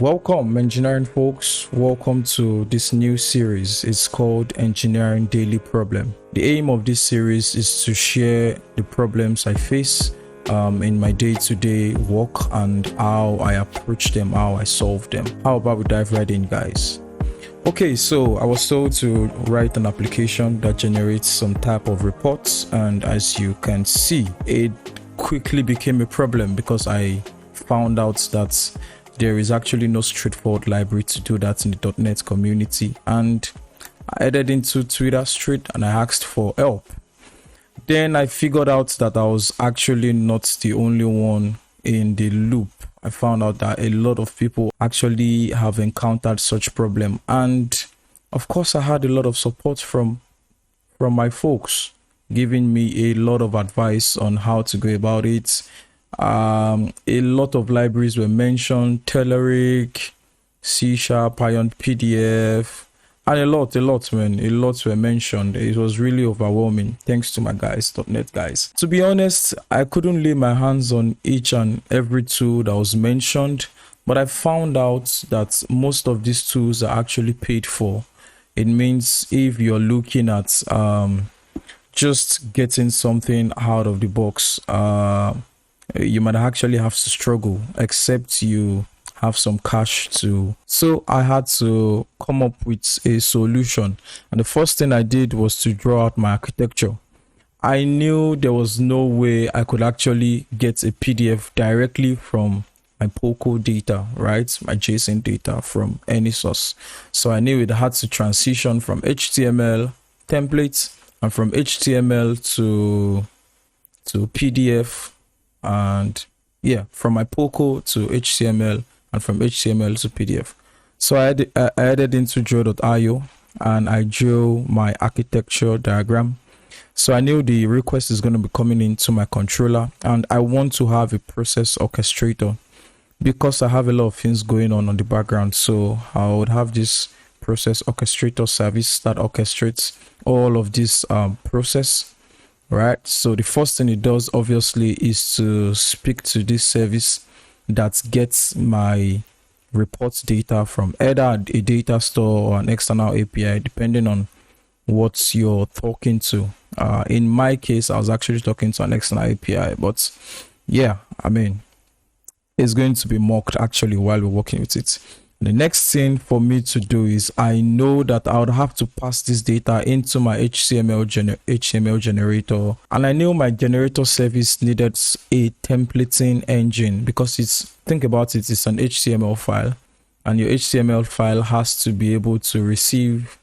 Welcome, engineering folks. Welcome to this new series. It's called Engineering Daily Problem. The aim of this series is to share the problems I face in my day-to-day work and how I approach them, how I solve them. How about we dive right in, guys? Okay, so I was told to write an application that generates some type of reports, and as you can see, it quickly became a problem because I found out that there is actually no straightforward library to do that in the .NET community, and I headed into Twitter Street and I asked for help. Then I figured out that I was actually not the only one in the loop. I found out that a lot of people actually have encountered such problem, and of course I had a lot of support from my folks, giving me a lot of advice on how to go about it. A lot of libraries were mentioned: Telerik, C#, Ion PDF, and a lot were mentioned. It was really overwhelming, thanks to my guys, .NET guys. To be honest, I couldn't lay my hands on each and every tool that was mentioned, but I found out that most of these tools are actually paid for. It means if you're looking at just getting something out of the box, you might actually have to struggle, except you have some cash too. So I had to come up with a solution, and the first thing I did was to draw out my architecture. I knew there was no way I could actually get a PDF directly from my POCO data, right? My JSON data from any source. So I knew it had to transition from HTML templates and from HTML to PDF, and yeah, from my POCO to HTML and from HTML to PDF. So I added into draw.io and I drew my architecture diagram. So I knew the request is going to be coming into my controller, and I want to have a process orchestrator because I have a lot of things going on the background. So I would have this process orchestrator service that orchestrates all of this process. Right, so the first thing it does obviously is to speak to this service that gets my reports data from either a data store or an external API, depending on what you're talking to. In my case, I was actually talking to an external API, but yeah, I mean, it's going to be mocked actually while we're working with it. The next thing for me to do is, I know that I would have to pass this data into my HTML generator, and I knew my generator service needed a templating engine because think about it, it's an HTML file, and your HTML file has to be able to receive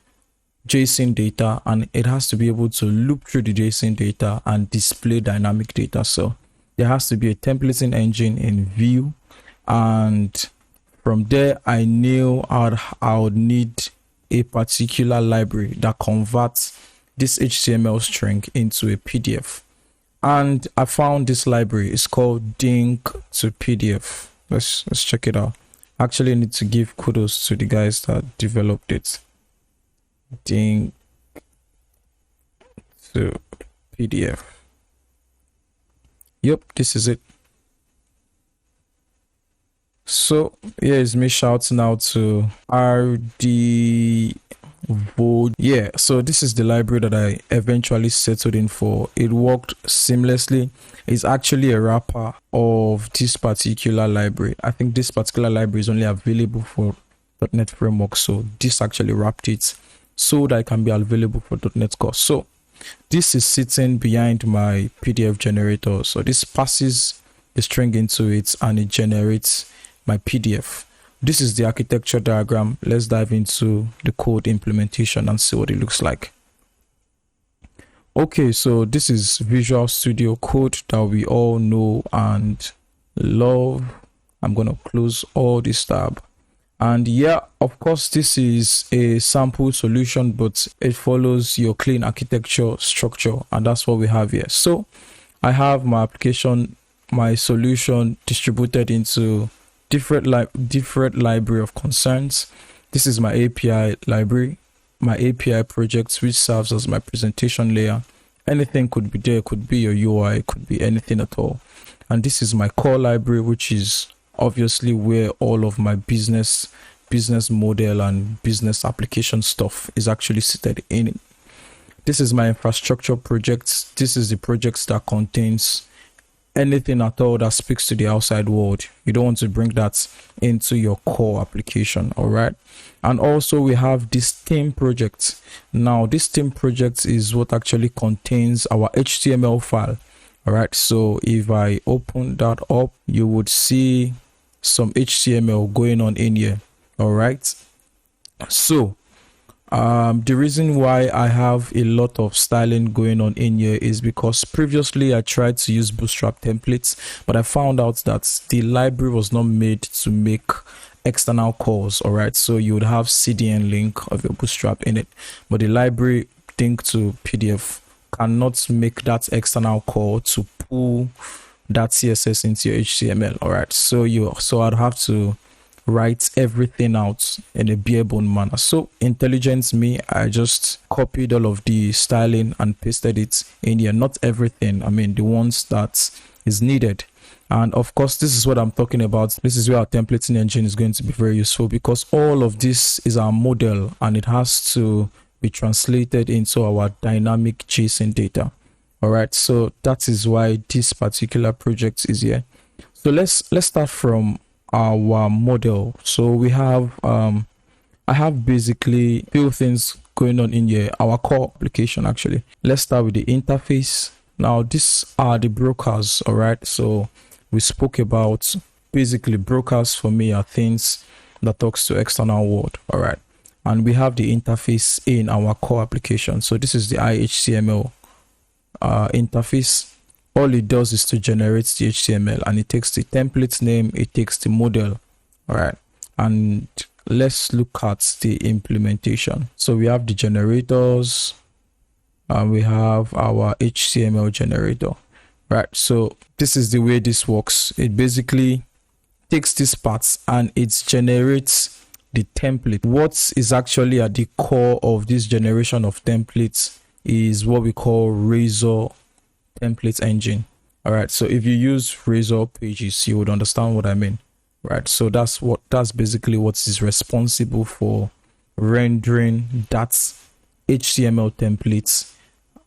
JSON data, and it has to be able to loop through the JSON data and display dynamic data. So there has to be a templating engine in Vue, and from there, I knew I would need a particular library that converts this HTML string into a PDF. And I found this library. It's called Dink to PDF. Let's check it out. I actually need to give kudos to the guys that developed it. Dink to PDF. Yep, this is it. So here is me shouting out to RD Vogue. Yeah, so this is the library that I eventually settled in for. It worked seamlessly. It's actually a wrapper of this particular library. I think this particular library is only available for .NET Framework, so this actually wrapped it so that it can be available for .NET Core. So this is sitting behind my PDF generator. So this passes the string into it and it generates my PDF. This is the architecture diagram. Let's dive into the code implementation and see what it looks like. Okay, so this is Visual Studio Code that we all know and love. I'm gonna close all this tab, and yeah, of course this is a sample solution, but it follows your clean architecture structure, and that's what we have here. So I have my application, my solution distributed into different library of concerns. This is my API library, my API project, which serves as my presentation layer. Anything could be there, could be your UI, could be anything at all. And this is my core library, which is obviously where all of my business model and business application stuff is actually seated in. This is my infrastructure project. This is the project that contains anything at all that speaks to the outside world. You don't want to bring that into your core application. All right. And also we have this theme project. Now this theme project is what actually contains our HTML file. All right. So if I open that up, you would see some HTML going on in here. All right. So the reason why I have a lot of styling going on in here is because previously I tried to use Bootstrap templates, but I found out that the library was not made to make external calls. All right, so you would have CDN link of your Bootstrap in it, but the library link to PDF cannot make that external call to pull that CSS into your HTML. All right, so I'd have to write everything out in a bare bone manner. So intelligent me, I just copied all of the styling and pasted it in here. Not everything, I mean the ones that is needed. And of course, this is what I'm talking about. This is where our templating engine is going to be very useful, because all of this is our model and it has to be translated into our dynamic JSON data. All right, so that is why this particular project is here. So let's start from our model. So we have I have basically few things going on in here. Our core application, actually. Let's start with the interface. Now these are the brokers. All right, so we spoke about basically brokers for me are things that talks to external world. All right, and we have the interface in our core application. So this is the iHTML interface. All it does is to generate the HTML, and it takes the template name, it takes the model. All right, and let's look at the implementation. So we have the generators and we have our HTML generator. Right, so this is the way this works. It basically takes these parts and it generates the template. What is actually at the core of this generation of templates is what we call Razor template engine. All right, so if you use Razor pages, you would understand what I mean. Right, so that's basically what is responsible for rendering that HTML templates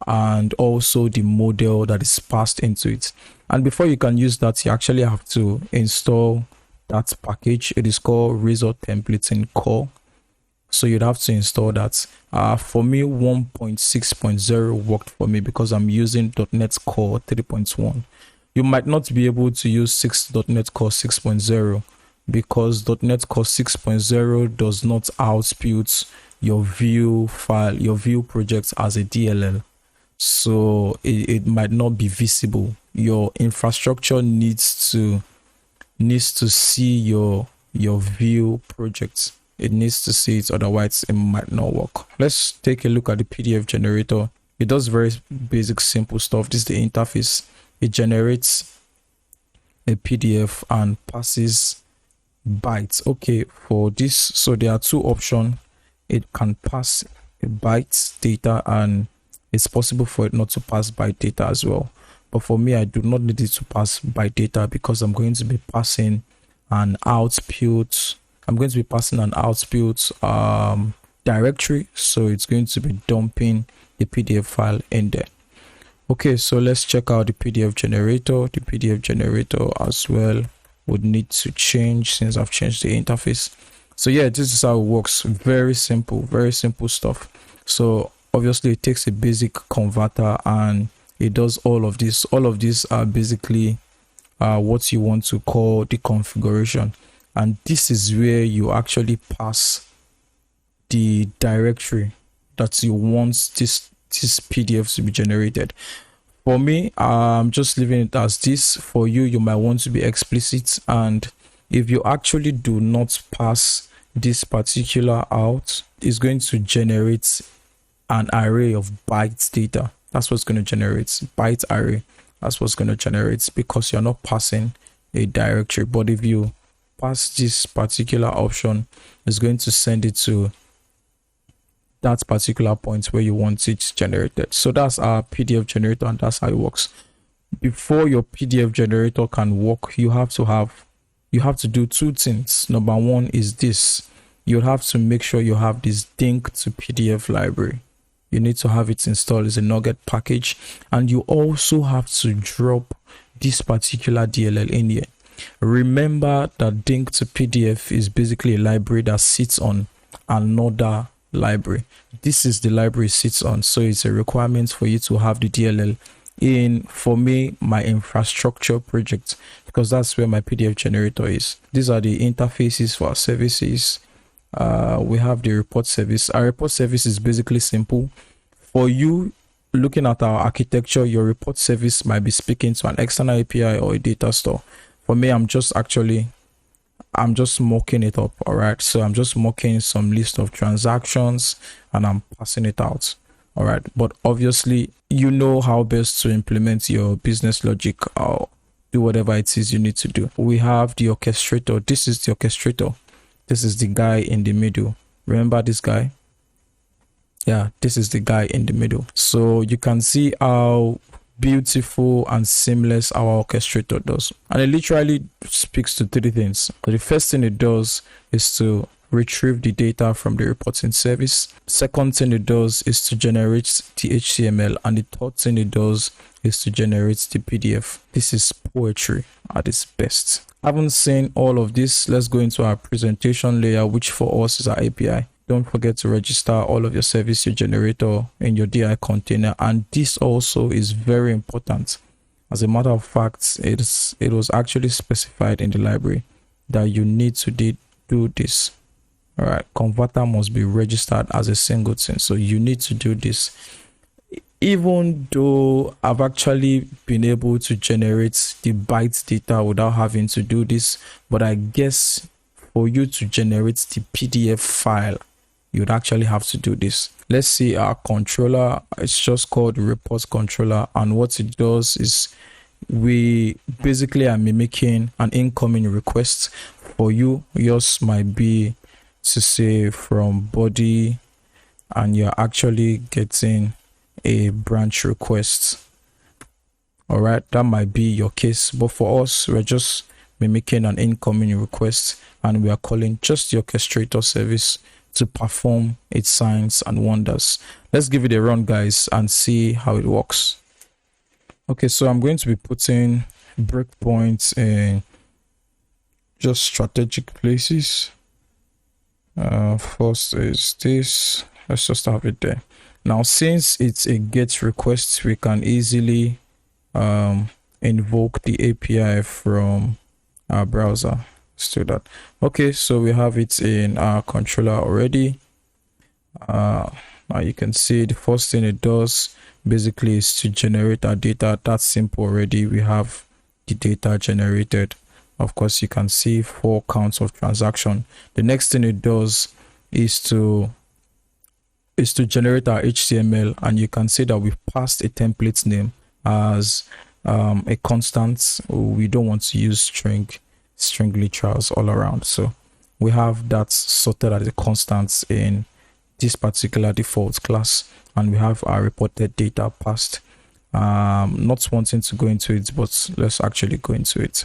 and also the model that is passed into it. And before you can use that, you actually have to install that package. It is called Razor templates in core. So you'd have to install that. For me, 1.6.0 worked for me because I'm using .NET Core 3.1. You might not be able to use .NET Core 6.0 because .NET Core 6.0 does not output your view file, your view project as a DLL. So it might not be visible. Your infrastructure needs to see your view project. It needs to see it, otherwise it might not work. Let's take a look at the PDF generator. It does very basic simple stuff. This is the interface. It generates a PDF and passes bytes. Okay, for this, so there are two options. It can pass a byte data, and it's possible for it not to pass byte data as well. But for me, I do not need it to pass byte data because I'm going to be passing an output. I'm going to be passing an output directory, so it's going to be dumping the PDF file in there. Okay, so let's check out the PDF generator. The PDF generator as well would need to change since I've changed the interface. So yeah, this is how it works. Very simple stuff. So obviously it takes a basic converter and it does all of this. All of these are basically what you want to call the configuration. And this is where you actually pass the directory that you want this PDF to be generated. For me, I'm just leaving it as this. For you, you might want to be explicit. And if you actually do not pass this particular out, it's going to generate an array of bytes data. That's what's going to generate byte array. That's what's going to generate because you're not passing a directory. But if you pass this particular option, it's going to send it to that particular point where you want it generated. So that's our PDF generator, and that's how it works. Before your PDF generator can work, you have to have you have to do two things. Number one is this: you have to make sure you have this Dink to PDF library. You need to have it installed as a Nugget package, and you also have to drop this particular DLL in here. Remember that Dink to PDF is basically a library that sits on another library. This is the library it sits on, so it's a requirement for you to have the DLL in, for me, my infrastructure project, because that's where my PDF generator is. These are the interfaces for our services. We have the report service. Our report service is basically simple. For you looking at our architecture, your report service might be speaking to an external API or a data store. For me, I'm just mocking it up. All right, so I'm just mocking some list of transactions and I'm passing it out. All right, but obviously you know how best to implement your business logic or do whatever it is you need to do. We have the orchestrator. This is the orchestrator. This is the guy in the middle. Remember this guy? Yeah, this is the guy in the middle. So you can see how beautiful and seamless our orchestrator does. And it literally speaks to three things. The first thing it does is to retrieve the data from the reporting service. Second thing it does is to generate the HTML. And the third thing it does is to generate the PDF. This is poetry at its best. Haven't seen all of this. Let's go into our presentation layer, which for us is our API. Don't forget to register all of your service, your generator in your DI container. And this also is very important. As a matter of fact, it was actually specified in the library that you need to do this. All right, converter must be registered as a single thing. So you need to do this. Even though I've actually been able to generate the bytes data without having to do this, but I guess for you to generate the PDF file, you'd actually have to do this. Let's see our controller. It's just called report controller, and what it does is we basically are mimicking an incoming request. For you, yours might be to say from body, and you're actually getting a branch request. All right, that might be your case, but for us, we're just mimicking an incoming request, and we are calling just the orchestrator service to perform its signs and wonders. Let's give it a run, guys, and see how it works. Okay, so I'm going to be putting breakpoints in just strategic places. First is this. Let's just have it there. Now, since it's a GET request, we can easily invoke the API from our browser. Let's do that. Okay, so we have it in our controller already. Now you can see the first thing it does basically is to generate our data. That's simple already. We have the data generated. Of course, you can see 4 counts of transaction. The next thing it does is to generate our HTML, and you can see that we've passed a template name as a constant. We don't want to use string literals all around, so we have that sorted as a constant in this particular default class, and we have our reported data passed. Not wanting to go into it, but let's actually go into it.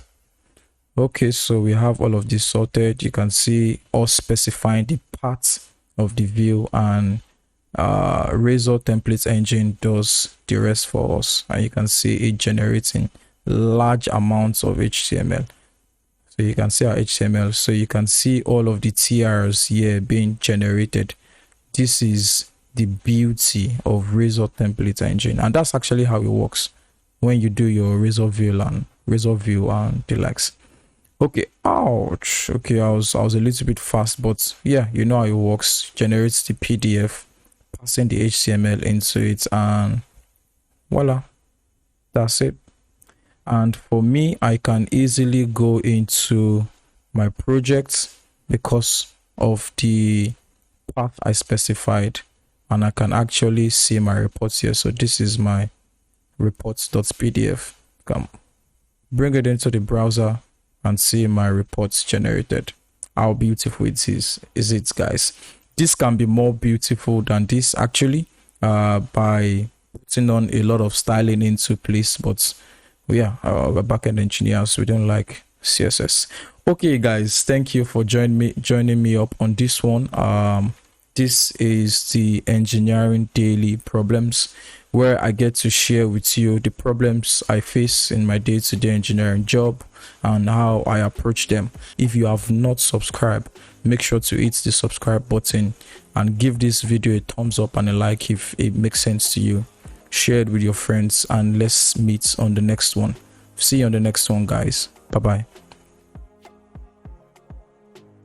Okay, so we have all of this sorted. You can see us specifying the parts of the view, and Razor templates engine does the rest for us, and you can see it generating large amounts of HTML. So you can see our HTML, so you can see all of the TRs here being generated. This is the beauty of Razor template engine, and that's actually how it works when you do your Razor view and the likes. Okay, ouch. Okay, I was a little bit fast, but yeah, you know how it works. Generates the PDF, passing the HTML into it, and voila, that's it. And for me, I can easily go into my project because of the path I specified, and I can actually see my reports here. So this is my reports.pdf. Come bring it into the browser and see my reports generated. How beautiful it is it, guys? This can be more beautiful than this actually, by putting on a lot of styling into place, but yeah, we're backend engineers, we don't like CSS. Okay, guys, thank you for joining me up on this one. This is the Engineering Daily Problems, where I get to share with you the problems I face in my day-to-day engineering job and how I approach them. If you have not subscribed, make sure to hit the subscribe button and give this video a thumbs up and a like if it makes sense to you. Share it with your friends, and let's meet on the next one. See you on the next one, guys. Bye bye.